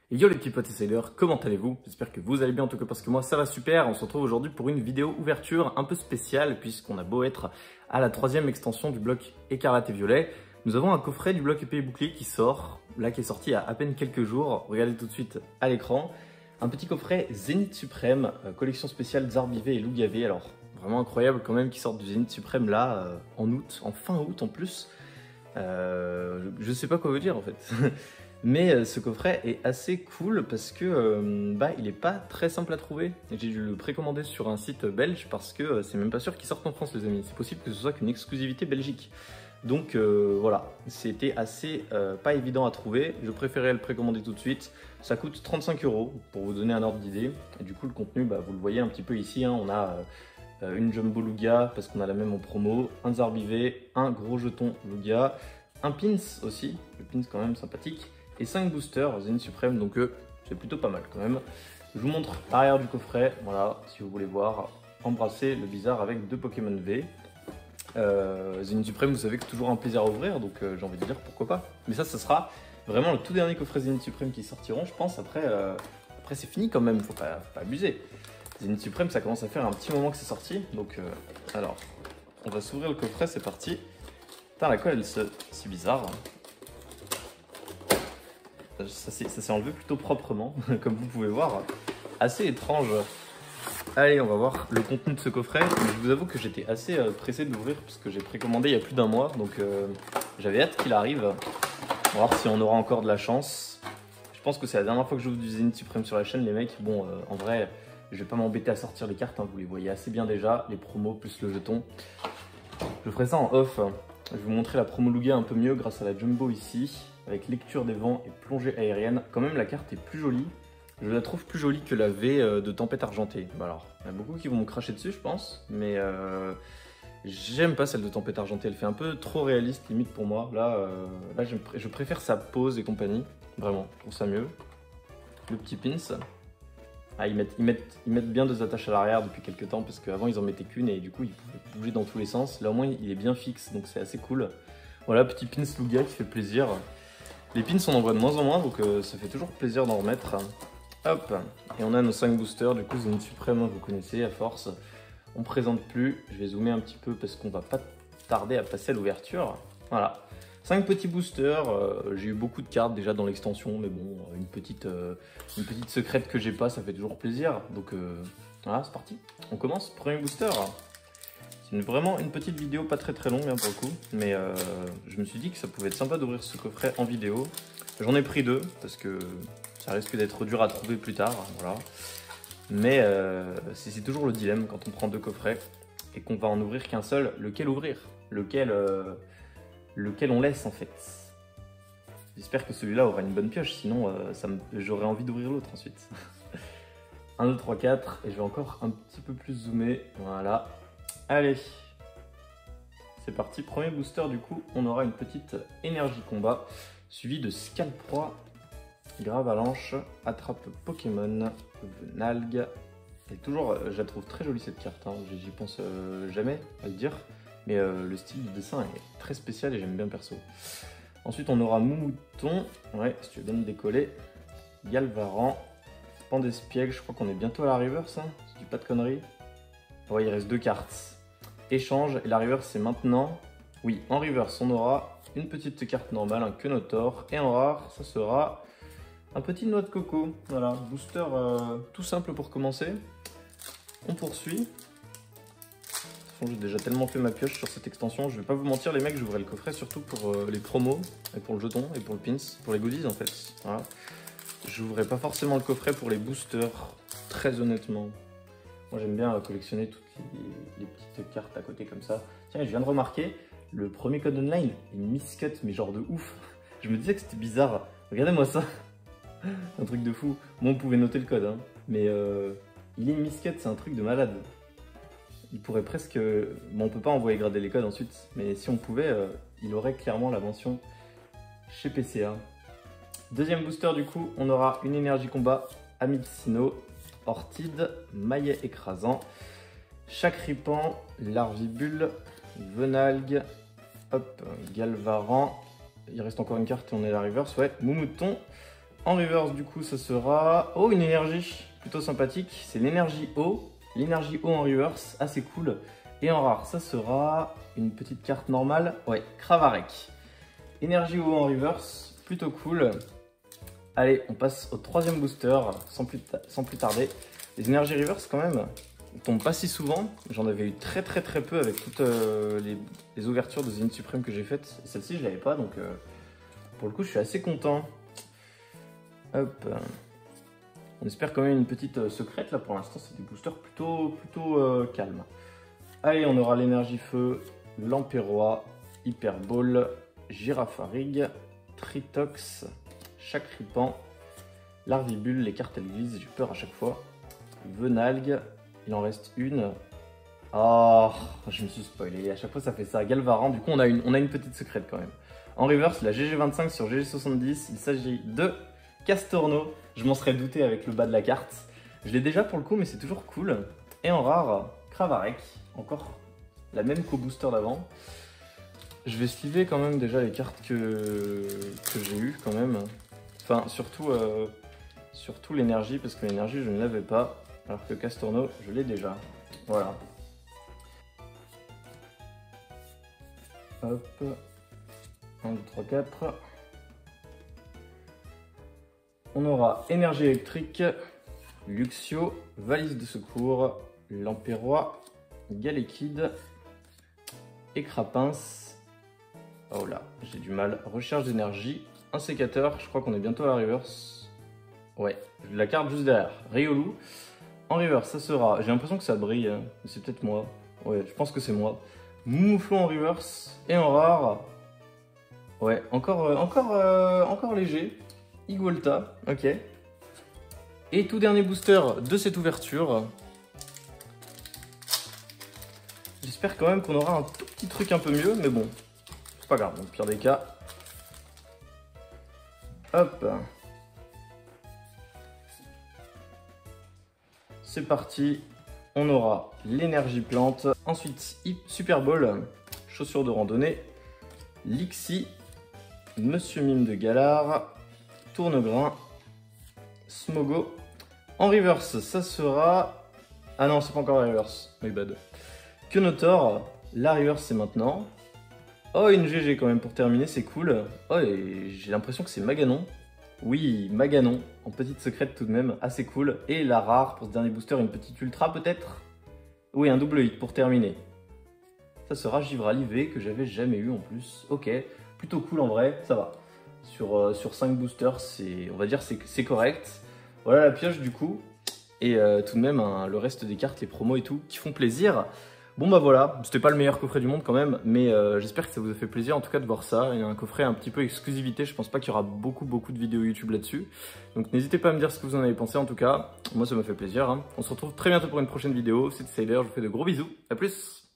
Et yo les petits potes essayeurs, comment allez-vous? J'espère que vous allez bien en tout cas parce que moi ça va super. On se retrouve aujourd'hui pour une vidéo ouverture un peu spéciale puisqu'on a beau être à la 3e extension du bloc Écarlate et Violet. Nous avons un coffret du bloc épée et bouclier qui sort, là qui est sorti il y a à peine quelques jours. Regardez tout de suite à l'écran. Un petit coffret Zénith Suprême, collection spéciale Zarbivé et Lougavé. Alors vraiment incroyable quand même qu'ils sortent du Zénith Suprême là en août, en fin août en plus. Je sais pas quoi vous dire en fait. Mais ce coffret est assez cool parce que il est pas très simple à trouver. J'ai dû le précommander sur un site belge parce que c'est même pas sûr qu'il sorte en France les amis. C'est possible que ce soit qu'une exclusivité belgique. Donc voilà, c'était assez pas évident à trouver. Je préférais le précommander tout de suite. Ça coûte 35 € pour vous donner un ordre d'idée. Et du coup le contenu, vous le voyez un petit peu ici. Hein, on a une Jumbo Lugia parce qu'on a la même en promo, un Zarbivé, un gros jeton Lugia, un pins aussi, le pins quand même sympathique. Et 5 boosters Zénith Suprême, donc c'est plutôt pas mal quand même. Je vous montre l'arrière du coffret, voilà, si vous voulez voir, embrasser le bizarre avec 2 Pokémon V. Zénith Suprême, vous savez que c'est toujours un plaisir à ouvrir, donc j'ai envie de dire pourquoi pas. Mais ça sera vraiment le tout dernier coffret Zénith Suprême qui sortiront, je pense. Après c'est fini quand même, faut pas abuser. Zénith Suprême, ça commence à faire un petit moment que c'est sorti, donc alors, on va s'ouvrir le coffret, c'est parti. Putain, la colle, c'est bizarre. Ça s'est enlevé plutôt proprement, comme vous pouvez voir. Assez étrange. Allez, on va voir le contenu de ce coffret. Je vous avoue que j'étais assez pressé de l'ouvrir parce que j'ai précommandé il y a plus d'un mois. Donc j'avais hâte qu'il arrive. On va voir si on aura encore de la chance. Je pense que c'est la dernière fois que j'ouvre du Zénith Suprême sur la chaîne, les mecs. Bon, en vrai, je vais pas m'embêter à sortir les cartes. Hein, vous les voyez assez bien déjà. Les promos plus le jeton. Je ferai ça en off. Je vais vous montrer la promo Lugia un peu mieux grâce à la Jumbo ici. Avec lecture des vents et plongée aérienne. Quand même, la carte est plus jolie. Je la trouve plus jolie que la V de Tempête Argentée. Alors, il y en a beaucoup qui vont me cracher dessus, je pense. Mais j'aime pas celle de Tempête Argentée. Elle fait un peu trop réaliste, limite pour moi. Là je préfère sa pose et compagnie. Vraiment, je trouve ça mieux. Le petit pins. Ah, ils mettent bien 2 attaches à l'arrière depuis quelques temps. Parce qu'avant, ils en mettaient qu'une et du coup, ils pouvaient bouger dans tous les sens. Là, au moins, il est bien fixe. Donc, c'est assez cool. Voilà, petit pins Lugia qui fait plaisir. Les pins on en voit de moins en moins, donc ça fait toujours plaisir d'en remettre. Hop, et on a nos 5 boosters, du coup Zénith Suprême, vous connaissez à force. On présente plus, je vais zoomer un petit peu parce qu'on va pas tarder à passer à l'ouverture. Voilà, 5 petits boosters, j'ai eu beaucoup de cartes déjà dans l'extension, mais bon, une petite secrète que j'ai pas, ça fait toujours plaisir. Donc voilà, c'est parti, on commence, premier booster. C'est vraiment une petite vidéo, pas très longue hein, pour le coup, mais je me suis dit que ça pouvait être sympa d'ouvrir ce coffret en vidéo. J'en ai pris 2 parce que ça risque d'être dur à trouver plus tard, voilà. Mais c'est toujours le dilemme quand on prend 2 coffrets et qu'on va en ouvrir qu'un seul, lequel ouvrir, lequel on laisse en fait. J'espère que celui-là aura une bonne pioche, sinon j'aurais envie d'ouvrir l'autre ensuite. 1, 2, 3, 4, et je vais encore un petit peu plus zoomer, voilà. Allez, c'est parti, premier booster du coup, on aura une petite énergie combat, suivi de Scalproie, Gravalanche, Attrape Pokémon, Venalgue, et toujours, je la trouve très jolie cette carte, hein. J'y pense jamais à le dire, mais le style du dessin est très spécial et j'aime bien perso. Ensuite on aura Moumouton, ouais, si tu veux bien me décoller, Galvaran, Pandespiègle, je crois qu'on est bientôt à la reverse, hein, si je dis pas de conneries. Ouais, il reste 2 cartes. Échange, et la reverse c'est maintenant. Oui, en reverse on aura une petite carte normale, un Quenotor, et en rare ça sera un petit noix de coco. Voilà, booster tout simple pour commencer. On poursuit. J'ai déjà tellement fait ma pioche sur cette extension, je vais pas vous mentir les mecs, j'ouvrais le coffret surtout pour les promos, et pour le jeton, et pour le pins, pour les goodies en fait. Voilà. J'ouvrais pas forcément le coffret pour les boosters, très honnêtement. Moi j'aime bien collectionner toutes les petites cartes à côté comme ça. Tiens, je viens de remarquer, le premier code online est miscut, mais genre de ouf. Je me disais que c'était bizarre. Regardez-moi ça. Un truc de fou. Bon, on pouvait noter le code, hein. Mais il est miscut, c'est un truc de malade. Il pourrait presque... Bon, on peut pas envoyer grader les codes ensuite, mais si on pouvait, il aurait clairement la mention chez PCA. Deuxième booster du coup, on aura une énergie combat, Amitsino, Ortide, Maillet écrasant, Chacripan, Larvibule, Venalgue, hop, Galvaran, il reste encore une carte et on est à la reverse, ouais, Moumouton, En reverse, du coup, ça sera... Oh, une énergie plutôt sympathique. C'est l'énergie eau. L'énergie eau en reverse, assez cool. Et en rare, ça sera une petite carte normale. Ouais, Cravarec. Énergie eau en reverse, plutôt cool. Allez, on passe au troisième booster, sans plus tarder. Les énergies reverse, quand même, ne tombent pas si souvent. J'en avais eu très peu avec toutes les ouvertures de Zénith Suprême que j'ai faites. Celle-ci, je l'avais pas, donc pour le coup, je suis assez content. Hop. On espère quand même une petite secrète. Là, pour l'instant, c'est des boosters plutôt calmes. Allez, on aura l'énergie feu, Lampérois, Hyper Ball, Girafarig, Tritox, Chacripan, Larvibule, les cartes elles glissent, j'ai peur à chaque fois. Venalgue, il en reste une. Oh, je me suis spoilé, à chaque fois ça fait ça. Galvaran, du coup on a une petite secrète quand même. En reverse, la GG25 sur GG70, il s'agit de Castorno. Je m'en serais douté avec le bas de la carte. Je l'ai déjà pour le coup, mais c'est toujours cool. Et en rare, Cravarec, encore la même qu'au booster d'avant. Je vais sliver quand même déjà les cartes que j'ai eues quand même. Enfin, surtout l'énergie, parce que l'énergie je ne l'avais pas, alors que Castorno, je l'ai déjà. Voilà. Hop. 1, 2, 3, 4. On aura énergie électrique, Luxio, valise de secours, Lampérois, Galekid, Écrapince. Oh là, j'ai du mal. Recherche d'énergie, un sécateur, je crois qu'on est bientôt à la reverse. Ouais, la carte juste derrière, Riolu. En reverse, ça sera, j'ai l'impression que ça brille, hein. C'est peut-être moi. Ouais, je pense que c'est moi. Mouflon en reverse. Et en rare, ouais, encore léger. Igolta, ok. Et tout dernier booster de cette ouverture. J'espère quand même qu'on aura un tout petit truc un peu mieux, mais bon, c'est pas grave, dans le pire des cas. Hop. C'est parti. On aura l'énergie plante. Ensuite, Super Ball, chaussures de randonnée, Lixie, Monsieur Mime de Galar, Tournegrain, Smogo. En reverse, ça sera... Ah non, c'est pas encore la reverse, my bad. Quenotor, la reverse c'est maintenant. Oh, une GG quand même pour terminer, c'est cool. Oh, et j'ai l'impression que c'est Maganon. Oui, Maganon, en petite secrète tout de même, assez cool. Et la rare, pour ce dernier booster, une petite ultra peut-être. Oui, un double hit pour terminer. Ça sera Givrali V, que j'avais jamais eu en plus. Ok, plutôt cool en vrai, ça va. Sur 5 boosters, on va dire c'est correct. Voilà la pioche du coup. Et tout de même, hein, le reste des cartes, les promos et tout, qui font plaisir. Bon bah voilà, c'était pas le meilleur coffret du monde quand même, mais j'espère que ça vous a fait plaisir en tout cas de voir ça. Il y a un coffret un petit peu exclusivité, je pense pas qu'il y aura beaucoup de vidéos YouTube là-dessus. Donc n'hésitez pas à me dire ce que vous en avez pensé en tout cas, moi ça m'a fait plaisir. Hein. On se retrouve très bientôt pour une prochaine vidéo, c'était Cyder, je vous fais de gros bisous, à plus.